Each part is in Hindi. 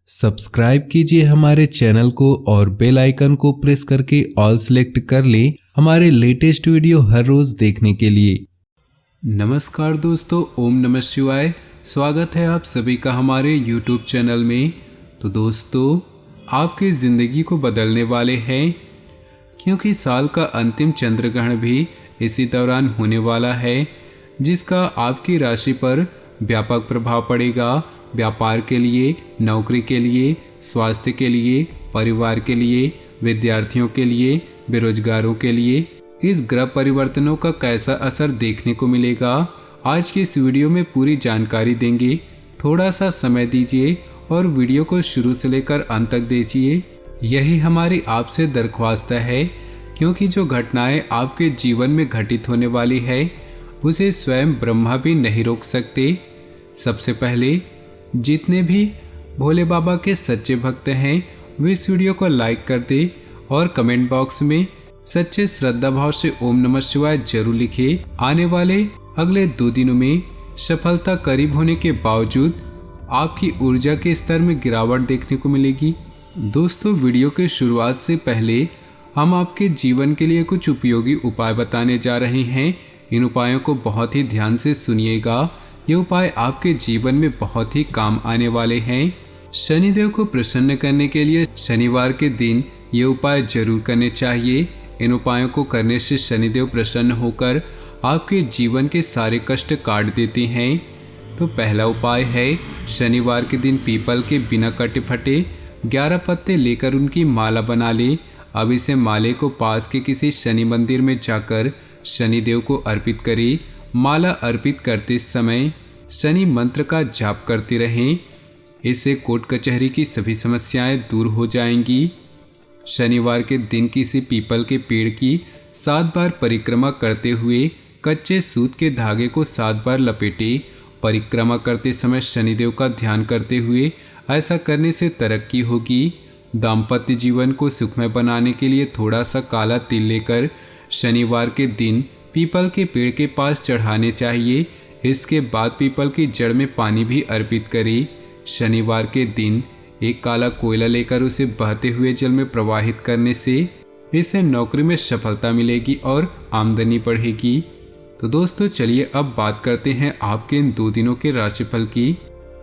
सब्सक्राइब कीजिए हमारे चैनल को और बेल आइकन को प्रेस करके ऑल सेलेक्ट कर लें हमारे लेटेस्ट वीडियो हर रोज देखने के लिए। नमस्कार दोस्तों, ओम नमः शिवाय। स्वागत है आप सभी का हमारे यूट्यूब चैनल में। तो दोस्तों, आपकी ज़िंदगी को बदलने वाले हैं, क्योंकि साल का अंतिम चंद्र ग्रहण भी इसी दौरान होने वाला है, जिसका आपकी राशि पर व्यापक प्रभाव पड़ेगा। व्यापार के लिए, नौकरी के लिए, स्वास्थ्य के लिए, परिवार के लिए, विद्यार्थियों के लिए, बेरोजगारों के लिए इस ग्रह परिवर्तनों का कैसा असर देखने को मिलेगा, आज की इस वीडियो में पूरी जानकारी देंगे। थोड़ा सा समय दीजिए और वीडियो को शुरू से लेकर अंत तक देखिए। यही हमारी आपसे दरख्वास्त है, क्योंकि जो घटनाएं आपके जीवन में घटित होने वाली है उसे स्वयं ब्रह्मा भी नहीं रोक सकते। सबसे पहले जितने भी भोले बाबा के सच्चे भक्त हैं वे इस वीडियो को लाइक कर दें और कमेंट बॉक्स में सच्चे श्रद्धा भाव से ओम नमः शिवाय जरूर लिखें। आने वाले अगले 2 दिनों में सफलता करीब होने के बावजूद आपकी ऊर्जा के स्तर में गिरावट देखने को मिलेगी। दोस्तों, वीडियो के शुरुआत से पहले हम आपके जीवन के लिए कुछ उपयोगी उपाय बताने जा रहे हैं। इन उपायों को बहुत ही ध्यान से सुनिएगा। ये उपाय आपके जीवन में बहुत ही काम आने वाले हैं। शनिदेव को प्रसन्न करने के लिए शनिवार के दिन ये उपाय जरूर करने चाहिए। इन उपायों को करने से शनिदेव प्रसन्न होकर आपके जीवन के सारे कष्ट काट देते हैं। तो पहला उपाय है, शनिवार के दिन पीपल के बिना कटे फटे 11 पत्ते लेकर उनकी माला बना ले। अब इसे माले को पास के किसी शनि मंदिर में जाकर शनिदेव को अर्पित करें। माला अर्पित करते समय शनि मंत्र का जाप करते रहें। इससे कोर्ट कचहरी की सभी समस्याएं दूर हो जाएंगी। शनिवार के दिन किसी पीपल के पेड़ की 7 बार परिक्रमा करते हुए कच्चे सूत के धागे को 7 बार लपेटे। परिक्रमा करते समय शनिदेव का ध्यान करते हुए ऐसा करने से तरक्की होगी। दाम्पत्य जीवन को सुखमय बनाने के लिए थोड़ा सा काला तिल लेकर शनिवार के दिन पीपल के पेड़ के पास चढ़ाने चाहिए। इसके बाद पीपल की जड़ में पानी भी अर्पित करें। शनिवार के दिन एक काला कोयला लेकर उसे बहते हुए जल में प्रवाहित करने से इसे नौकरी में सफलता मिलेगी और आमदनी बढ़ेगी। तो दोस्तों, चलिए अब बात करते हैं आपके इन 2 दिनों के राशिफल की।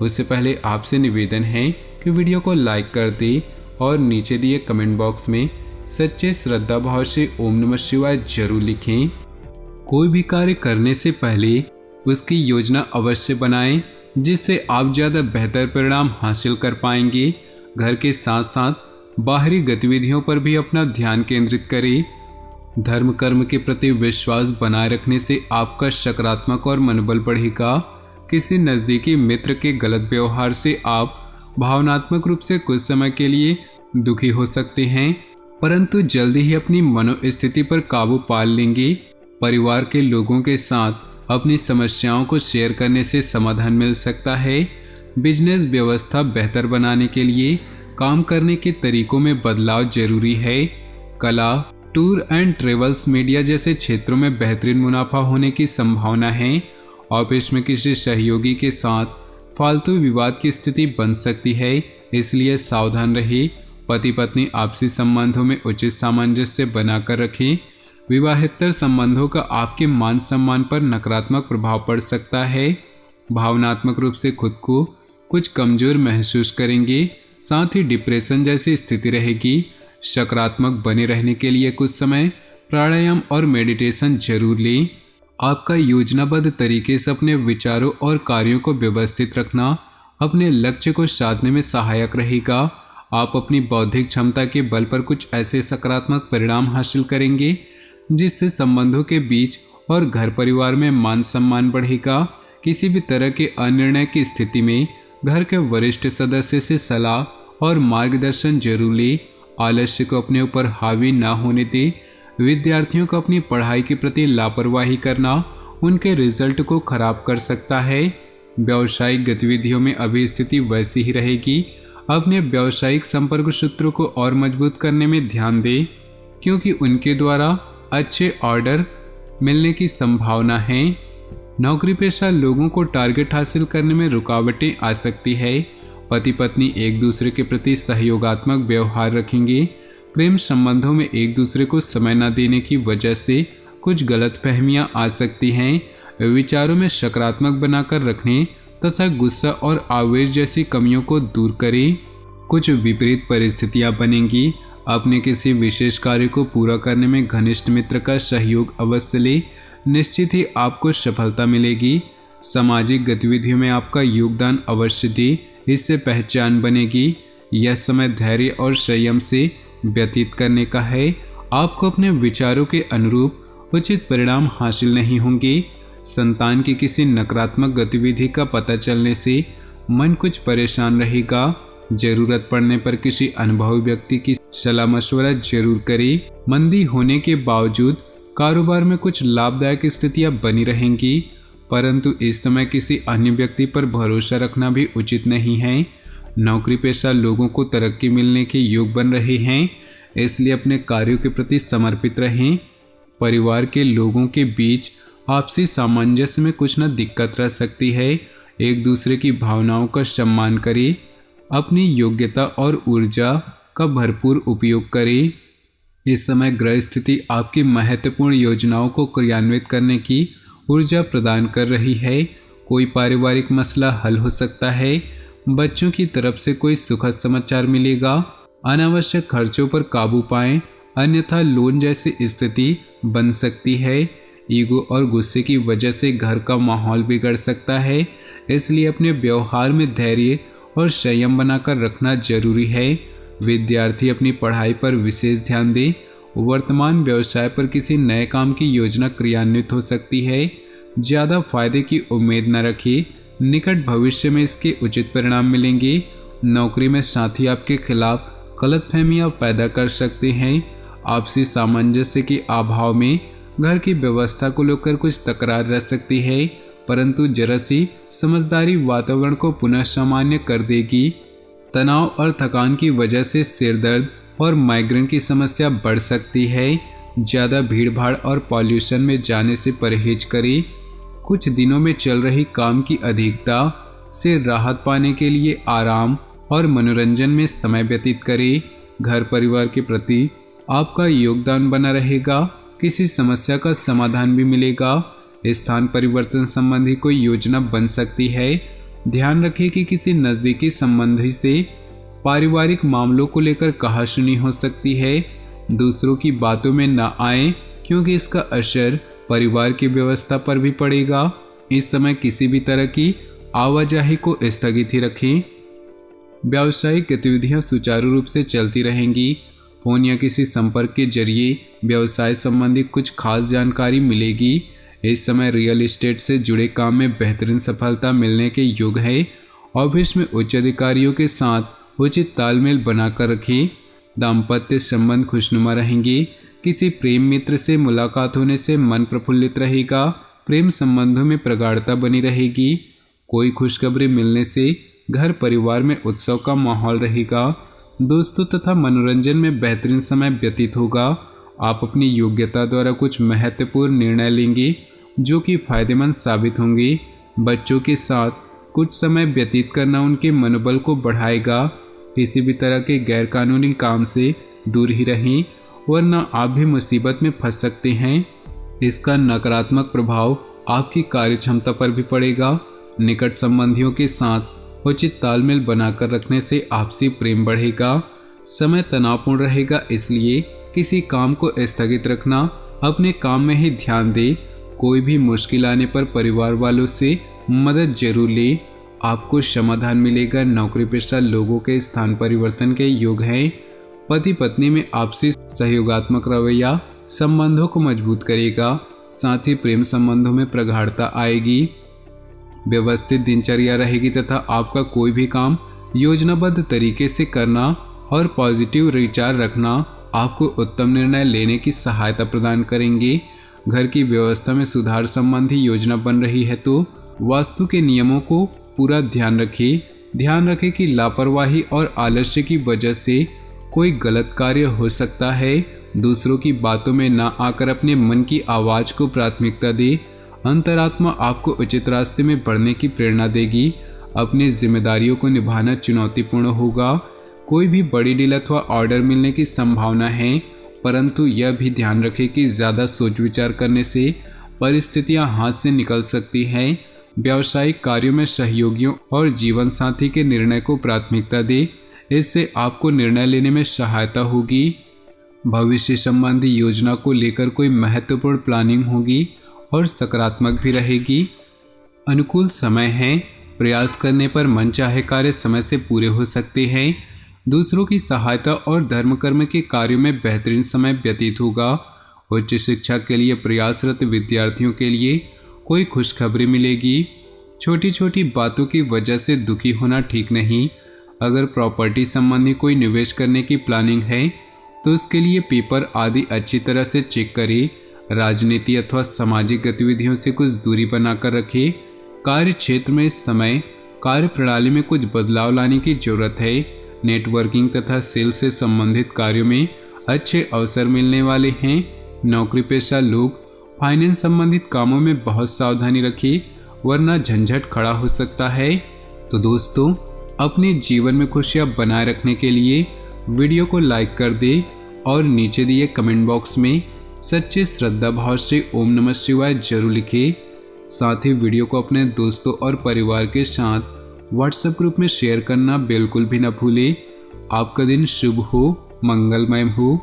उससे पहले आपसे निवेदन है कि वीडियो को लाइक कर दें और नीचे दिए कमेंट बॉक्स में सच्चे श्रद्धा भाव से ओम नमः शिवाय जरूर लिखें। कोई भी कार्य करने से पहले उसकी योजना अवश्य बनाएं, जिससे आप ज़्यादा बेहतर परिणाम हासिल कर पाएंगे। घर के साथ साथ बाहरी गतिविधियों पर भी अपना ध्यान केंद्रित करें। धर्म कर्म के प्रति विश्वास बनाए रखने से आपका सकारात्मक और मनोबल बढ़ेगा। किसी नज़दीकी मित्र के गलत व्यवहार से आप भावनात्मक रूप से कुछ समय के लिए दुखी हो सकते हैं, परंतु जल्दी ही अपनी मनोस्थिति पर काबू पा लेंगे। परिवार के लोगों के साथ अपनी समस्याओं को शेयर करने से समाधान मिल सकता है। बिजनेस व्यवस्था बेहतर बनाने के लिए काम करने के तरीकों में बदलाव जरूरी है। कला, टूर एंड ट्रेवल्स, मीडिया जैसे क्षेत्रों में बेहतरीन मुनाफा होने की संभावना है। ऑफिस में किसी सहयोगी के साथ फालतू विवाद की स्थिति बन सकती है, इसलिए सावधान रहिए। पति पत्नी आपसी संबंधों में उचित सामंजस्य बनाकर रखें। विवाहेतर संबंधों का आपके मान सम्मान पर नकारात्मक प्रभाव पड़ सकता है। भावनात्मक रूप से खुद को कुछ कमजोर महसूस करेंगे, साथ ही डिप्रेशन जैसी स्थिति रहेगी। सकारात्मक बने रहने के लिए कुछ समय प्राणायाम और मेडिटेशन जरूर लें। आपका योजनाबद्ध तरीके से अपने विचारों और कार्यों को व्यवस्थित रखना अपने लक्ष्य को साधने में सहायक रहेगा। आप अपनी बौद्धिक क्षमता के बल पर कुछ ऐसे सकारात्मक परिणाम हासिल करेंगे जिससे संबंधों के बीच और घर परिवार में मान सम्मान बढ़ेगा। किसी भी तरह के अनिर्णय की स्थिति में घर के वरिष्ठ सदस्य से सलाह और मार्गदर्शन जरूर ले। आलस्य को अपने ऊपर हावी ना होने दे। विद्यार्थियों को अपनी पढ़ाई के प्रति लापरवाही करना उनके रिजल्ट को खराब कर सकता है। व्यावसायिक गतिविधियों में अभी स्थिति वैसी ही रहेगी। अपने व्यावसायिक संपर्क सूत्रों को और मजबूत करने में ध्यान दें, क्योंकि उनके द्वारा अच्छे ऑर्डर मिलने की संभावना है। नौकरी पेशा लोगों को टारगेट हासिल करने में रुकावटें आ सकती है। पति पत्नी एक दूसरे के प्रति सहयोगात्मक व्यवहार रखेंगे। प्रेम संबंधों में एक दूसरे को समय न देने की वजह से कुछ गलतफहमियां आ सकती हैं। विचारों में सकारात्मक बनाकर रखने तथा गुस्सा और आवेश जैसी कमियों को दूर करें। कुछ विपरीत परिस्थितियां बनेंगी। अपने किसी विशेष कार्य को पूरा करने में घनिष्ठ मित्र का सहयोग अवश्य लें। निश्चित ही आपको सफलता मिलेगी। सामाजिक गतिविधियों में आपका योगदान अवश्य दें, इससे पहचान बनेगी। यह समय धैर्य और संयम से व्यतीत करने का है। आपको अपने विचारों के अनुरूप उचित परिणाम हासिल नहीं होंगे। संतान की किसी नकारात्मक गतिविधि का पता चलने से मन कुछ परेशान रहेगा। जरूरत पड़ने पर किसी अनुभवी व्यक्ति की सलाह मशवरा जरूर करें। मंदी होने के बावजूद कारोबार में कुछ लाभदायक स्थितियां बनी रहेंगी, परंतु इस समय किसी अन्य व्यक्ति पर भरोसा रखना भी उचित नहीं है। नौकरी पेशा लोगों को तरक्की मिलने के योग बन रहे हैं, इसलिए अपने कार्यों के प्रति समर्पित रहें। परिवार के लोगों के बीच आपसी सामंजस्य में कुछ न दिक्कत रह सकती है। एक दूसरे की भावनाओं का सम्मान करें। अपनी योग्यता और ऊर्जा का भरपूर उपयोग करें। इस समय ग्रह स्थिति आपकी महत्वपूर्ण योजनाओं को क्रियान्वित करने की ऊर्जा प्रदान कर रही है। कोई पारिवारिक मसला हल हो सकता है। बच्चों की तरफ से कोई सुखद समाचार मिलेगा। अनावश्यक खर्चों पर काबू पाएं, अन्यथा लोन जैसी स्थिति बन सकती है। ईगो और गुस्से की वजह से घर का माहौल बिगड़ सकता है, इसलिए अपने व्यवहार में धैर्य और संयम बनाकर रखना जरूरी है। विद्यार्थी अपनी पढ़ाई पर विशेष ध्यान दें। वर्तमान व्यवसाय पर किसी नए काम की योजना क्रियान्वित हो सकती है। ज़्यादा फायदे की उम्मीद न रखें, निकट भविष्य में इसके उचित परिणाम मिलेंगे। नौकरी में साथी आपके खिलाफ गलतफहमियां पैदा कर सकते हैं। आपसी सामंजस्य के अभाव में घर की व्यवस्था को लेकर कुछ तकरार रह सकती है, परंतु जरा सी समझदारी वातावरण को पुनः सामान्य कर देगी। तनाव और थकान की वजह से सिर दर्द और माइग्रेन की समस्या बढ़ सकती है। ज़्यादा भीड़भाड़ और पॉल्यूशन में जाने से परहेज करें। कुछ दिनों में चल रही काम की अधिकता से राहत पाने के लिए आराम और मनोरंजन में समय व्यतीत करें। घर परिवार के प्रति आपका योगदान बना रहेगा। किसी समस्या का समाधान भी मिलेगा। स्थान परिवर्तन संबंधी कोई योजना बन सकती है। ध्यान रखें कि किसी नज़दीकी संबंधी से पारिवारिक मामलों को लेकर कहासुनी हो सकती है। दूसरों की बातों में न आएं, क्योंकि इसका असर परिवार की व्यवस्था पर भी पड़ेगा। इस समय किसी भी तरह की आवाजाही को स्थगित ही रखें। व्यावसायिक गतिविधियां सुचारू रूप से चलती रहेंगी। फोन या किसी संपर्क के जरिए व्यवसाय संबंधी कुछ खास जानकारी मिलेगी। इस समय रियल एस्टेट से जुड़े काम में बेहतरीन सफलता मिलने के योग है। ऑफिस में उच्च अधिकारियों के साथ उचित तालमेल बनाकर रखें। दाम्पत्य संबंध खुशनुमा रहेंगे। किसी प्रेम मित्र से मुलाकात होने से मन प्रफुल्लित रहेगा। प्रेम संबंधों में प्रगाढ़ता बनी रहेगी। कोई खुशखबरी मिलने से घर परिवार में उत्सव का माहौल रहेगा। दोस्तों तथा मनोरंजन में बेहतरीन समय व्यतीत होगा। आप अपनी योग्यता द्वारा कुछ महत्वपूर्ण निर्णय लेंगे जो कि फायदेमंद साबित होंगे। बच्चों के साथ कुछ समय व्यतीत करना उनके मनोबल को बढ़ाएगा। किसी भी तरह के गैरकानूनी काम से दूर ही रहें, वरना आप भी मुसीबत में फंस सकते हैं। इसका नकारात्मक प्रभाव आपकी कार्यक्षमता पर भी पड़ेगा। निकट संबंधियों के साथ उचित तालमेल बनाकर रखने से आपसी प्रेम बढ़ेगा। समय तनावपूर्ण रहेगा, इसलिए किसी काम को स्थगित रखना। अपने काम में ही ध्यान दें। कोई भी मुश्किल आने पर परिवार वालों से मदद जरूर लें, आपको समाधान मिलेगा। नौकरी पेशा लोगों के स्थान परिवर्तन के योग हैं। पति पत्नी में आपसी सहयोगात्मक रवैया संबंधों को मजबूत करेगा। साथ ही प्रेम संबंधों में प्रगाढ़ता आएगी। व्यवस्थित दिनचर्या रहेगी तथा आपका कोई भी काम योजनाबद्ध तरीके से करना और पॉजिटिव विचार रखना आपको उत्तम निर्णय लेने की सहायता प्रदान करेंगे। घर की व्यवस्था में सुधार संबंधी योजना बन रही है तो वास्तु के नियमों को पूरा ध्यान रखें। ध्यान रखें कि लापरवाही और आलस्य की वजह से कोई गलत कार्य हो सकता है। दूसरों की बातों में ना आकर अपने मन की आवाज़ को प्राथमिकता दें। अंतरात्मा आपको उचित रास्ते में बढ़ने की प्रेरणा देगी। अपनी जिम्मेदारियों को निभाना चुनौतीपूर्ण होगा। कोई भी बड़ी डील अथवा ऑर्डर मिलने की संभावना है, परंतु यह भी ध्यान रखें कि ज़्यादा सोच विचार करने से परिस्थितियां हाथ से निकल सकती हैं। व्यावसायिक कार्यों में सहयोगियों और जीवन साथी के निर्णय को प्राथमिकता दें, इससे आपको निर्णय लेने में सहायता होगी। भविष्य संबंधी योजना को लेकर कोई महत्वपूर्ण प्लानिंग होगी और सकारात्मक भी रहेगी। अनुकूल समय है, प्रयास करने पर मनचाहे कार्य समय से पूरे हो सकते हैं। दूसरों की सहायता और धर्म कर्म के कार्यों में बेहतरीन समय व्यतीत होगा। उच्च शिक्षा के लिए प्रयासरत विद्यार्थियों के लिए कोई खुशखबरी मिलेगी। छोटी छोटी बातों की वजह से दुखी होना ठीक नहीं। अगर प्रॉपर्टी संबंधी कोई निवेश करने की प्लानिंग है तो उसके लिए पेपर आदि अच्छी तरह से चेक करें। राजनीति अथवा सामाजिक गतिविधियों से कुछ दूरी बनाकर रखें। कार्य क्षेत्र में इस समय कार्य प्रणाली में कुछ बदलाव लाने की जरूरत है। नेटवर्किंग तथा सेल से संबंधित कार्यों में अच्छे अवसर मिलने वाले हैं। नौकरी पेशा लोग फाइनेंस संबंधित कामों में बहुत सावधानी रखें, वरना झंझट खड़ा हो सकता है। तो दोस्तों, अपने जीवन में खुशियां बनाए रखने के लिए वीडियो को लाइक कर दें और नीचे दिए कमेंट बॉक्स में सच्चे श्रद्धा भाव से ओम नमः शिवाय जरूर लिखें। साथ ही वीडियो को अपने दोस्तों और परिवार के साथ व्हाट्सएप ग्रुप में शेयर करना बिल्कुल भी न भूलें। आपका दिन शुभ हो, मंगलमय हो।